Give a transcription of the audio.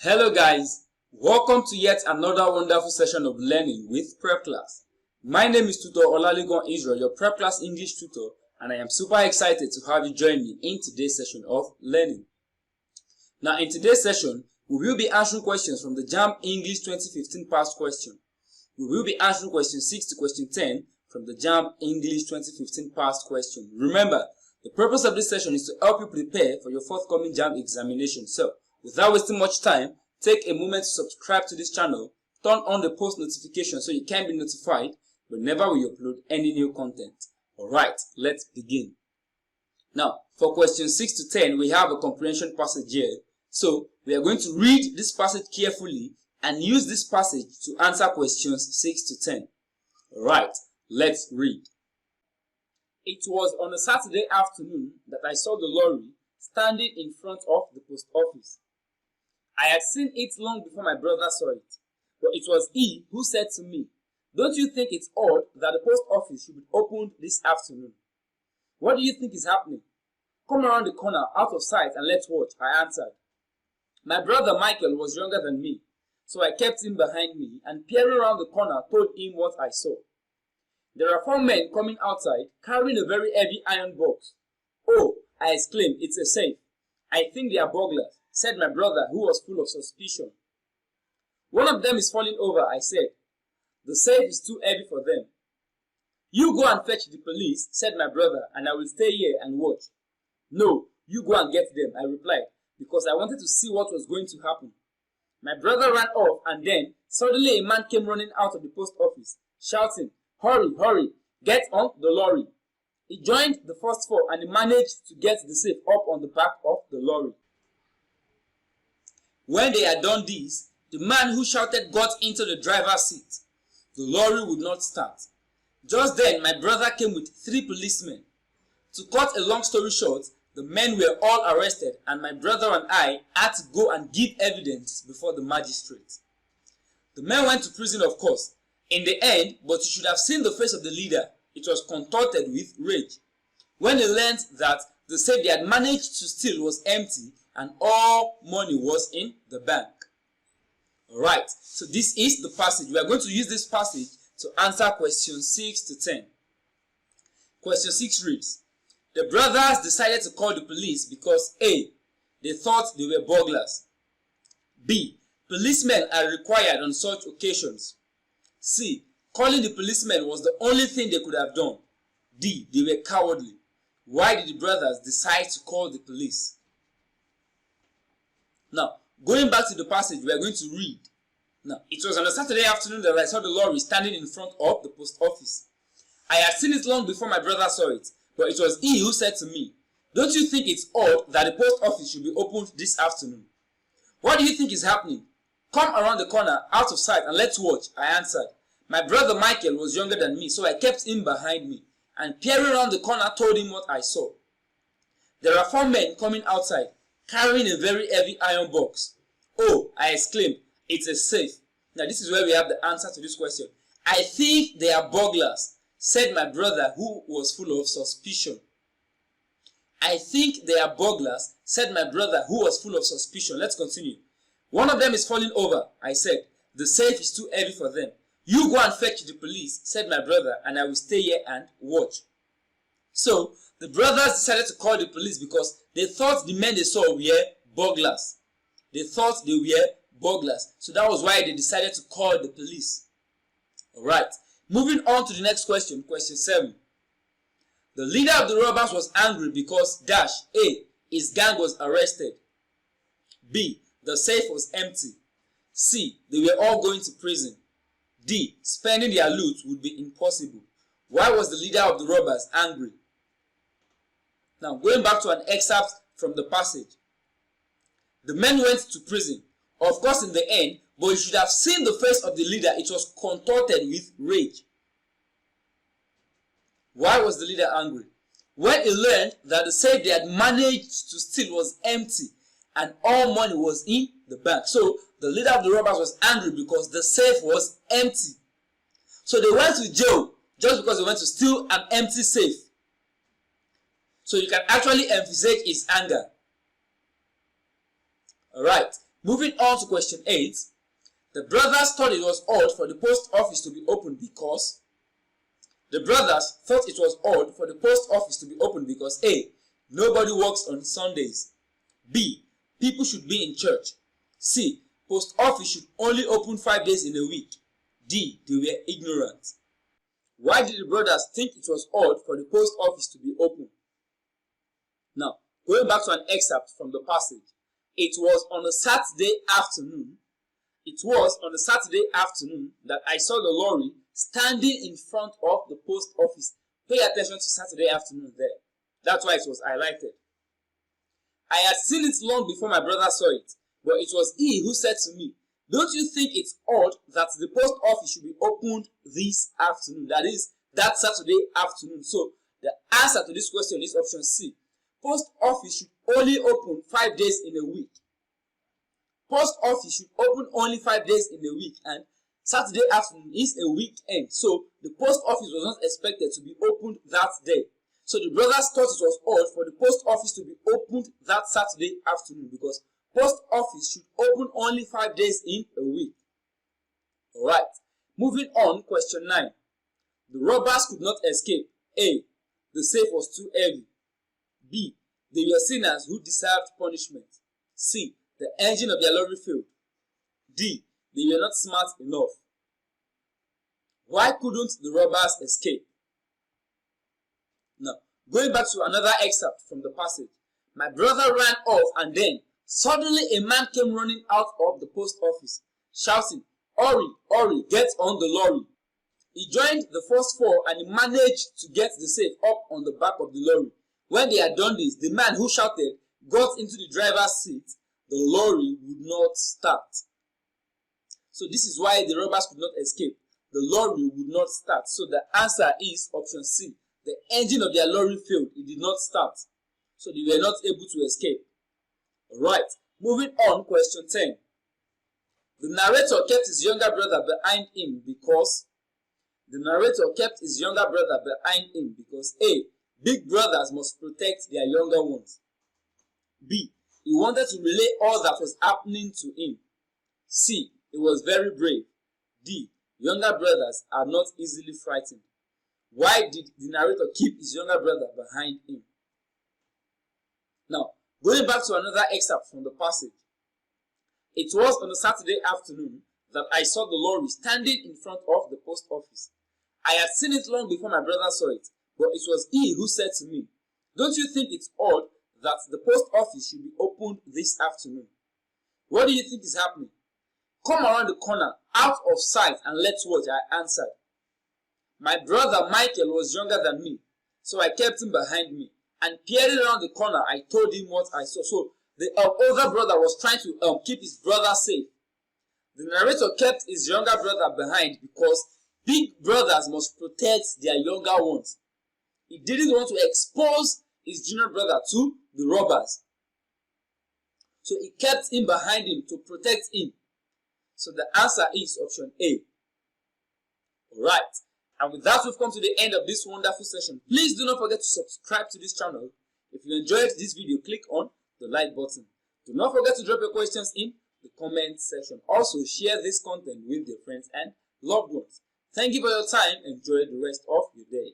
Hello guys, welcome to yet another wonderful session of learning with Prepclass. My name is Tutor Olalegon Israel, your Prepclass English tutor, and I am super excited to have you join me in today's session of learning. Now in today's session, we will be answering questions from the Jamb English 2015 past question. We will be answering question 6 to question 10 from the Jamb English 2015 past question. Remember, the purpose of this session is to help you prepare for your forthcoming Jamb examination. So, without wasting much time, take a moment to subscribe to this channel, turn on the post notification so you can be notified whenever we upload any new content. Alright, let's begin. Now, for questions 6 to 10, we have a comprehension passage here. So, we are going to read this passage carefully and use this passage to answer questions 6 to 10. Alright, let's read. It was on a Saturday afternoon that I saw the lorry standing in front of the post office. I had seen it long before my brother saw it, but it was he who said to me, "Don't you think it's odd that the post office should be opened this afternoon? What do you think is happening? Come around the corner out of sight and let's watch," I answered. My brother Michael was younger than me, so I kept him behind me and peering around the corner told him what I saw. There are 4 men coming outside carrying a very heavy iron box. "Oh," I exclaimed, "it's a safe. I think they are burglars," said my brother, who was full of suspicion. "One of them is falling over," I said. "The safe is too heavy for them." "You go and fetch the police," said my brother, "and I will stay here and watch." "No, you go and get them," I replied, because I wanted to see what was going to happen. My brother ran off, and then suddenly a man came running out of the post office, shouting, "Hurry, hurry, get on the lorry." He joined the first 4 and he managed to get the safe up on the back of the lorry. When they had done this, the man who shouted got into the driver's seat. The lorry would not start. Just then, my brother came with 3 policemen. To cut a long story short, the men were all arrested and my brother and I had to go and give evidence before the magistrate. The men went to prison, of course, in the end, but you should have seen the face of the leader. It was contorted with rage when he learned that the safe they had managed to steal was empty and all money was in the bank. Alright, so this is the passage. We are going to use this passage to answer questions 6 to 10. Question 6 reads, the brothers decided to call the police because A. They thought they were burglars. B. Policemen are required on such occasions. C. Calling the policemen was the only thing they could have done. D. They were cowardly. Why did the brothers decide to call the police? Now, going back to the passage, we are going to read. Now, it was on a Saturday afternoon that I saw the lorry standing in front of the post office. I had seen it long before my brother saw it, but it was he who said to me, "Don't you think it's odd that the post office should be opened this afternoon? What do you think is happening? Come around the corner out of sight and let's watch," I answered. My brother Michael was younger than me, so I kept him behind me and peering around the corner told him what I saw. There are 4 men coming outside carrying a very heavy iron box. "Oh," I exclaimed, "it's a safe." Now this is where we have the answer to this question. "I think they are burglars," said my brother, who was full of suspicion. "I think they are burglars," said my brother, who was full of suspicion. Let's continue. "One of them is falling over," I said. "The safe is too heavy for them." "You go and fetch the police," said my brother, "and I will stay here and watch." So, the brothers decided to call the police because they thought the men they saw were burglars. They thought they were burglars. So that was why they decided to call the police. Alright, moving on to the next question, question 7. The leader of the robbers was angry because dash A. His gang was arrested. B. The safe was empty. C. They were all going to prison. D. Spending their loot would be impossible. Why was the leader of the robbers angry? Now, going back to an excerpt from the passage. The men went to prison, of course in the end, but you should have seen the face of the leader. It was contorted with rage. Why was the leader angry? When he learned that the safe they had managed to steal was empty and all money was in the bank. So, the leader of the robbers was angry because the safe was empty. So they went to jail just because they went to steal an empty safe. So you can actually emphasize his anger. Alright, Moving on to question 8. The brothers thought it was odd for the post office to be open because A. Nobody works on Sundays. B. People should be in church. C. Post office should only open 5 days in a week. D. They were ignorant. Why did the brothers think it was odd for the post office to be open? Now, going back to an excerpt from the passage. It was on a Saturday afternoon that I saw the lorry standing in front of the post office. Pay attention to Saturday afternoon there. That's why it was highlighted. I had seen it long before my brother saw it, but it was he who said to me, "Don't you think it's odd that the post office should be opened this afternoon?" That is, that Saturday afternoon. So, the answer to this question is option C. Post office should only open 5 days in a week. Post office should open only 5 days in a week, and Saturday afternoon is a weekend, so the post office was not expected to be opened that day. So the brothers thought it was odd for the post office to be opened that Saturday afternoon because post office should open only 5 days in a week. Alright, moving on, question 9. The robbers could not escape. A. The safe was too heavy. B. They were sinners who deserved punishment. C. The engine of their lorry failed. D. They were not smart enough. Why couldn't the robbers escape? Now, going back to another excerpt from the passage. My brother ran off and then suddenly a man came running out of the post office, shouting, "Hurry, hurry, get on the lorry." He joined the first four and he managed to get the safe up on the back of the lorry. When they had done this, the man who shouted got into the driver's seat. The lorry would not start. So this is why the robbers could not escape. The lorry would not start. So the answer is option C. The engine of their lorry failed. It did not start. So they were not able to escape. Alright, moving on, question 10. The narrator kept his younger brother behind him because A. Big brothers must protect their younger ones. B. He wanted to relay all that was happening to him. C. He was very brave. D. Younger brothers are not easily frightened. Why did the narrator keep his younger brother behind him? Now, going back to another excerpt from the passage. It was on a Saturday afternoon that I saw the lorry standing in front of the post office. I had seen it long before my brother saw it, but it was he who said to me, "Don't you think it's odd that the post office should be opened this afternoon?" What do you think is happening? "Come around the corner, out of sight, and let's watch," I answered. My brother Michael was younger than me, so I kept him behind me. And peering around the corner, I told him what I saw. So the older brother was trying to keep his brother safe. The narrator kept his younger brother behind because big brothers must protect their younger ones. He didn't want to expose his junior brother to the robbers. So he kept him behind him to protect him. So the answer is option A. Alright. And with that, we've come to the end of this wonderful session. Please do not forget to subscribe to this channel. If you enjoyed this video, click on the like button. Do not forget to drop your questions in the comment section. Also, share this content with your friends and loved ones. Thank you for your time. Enjoy the rest of your day.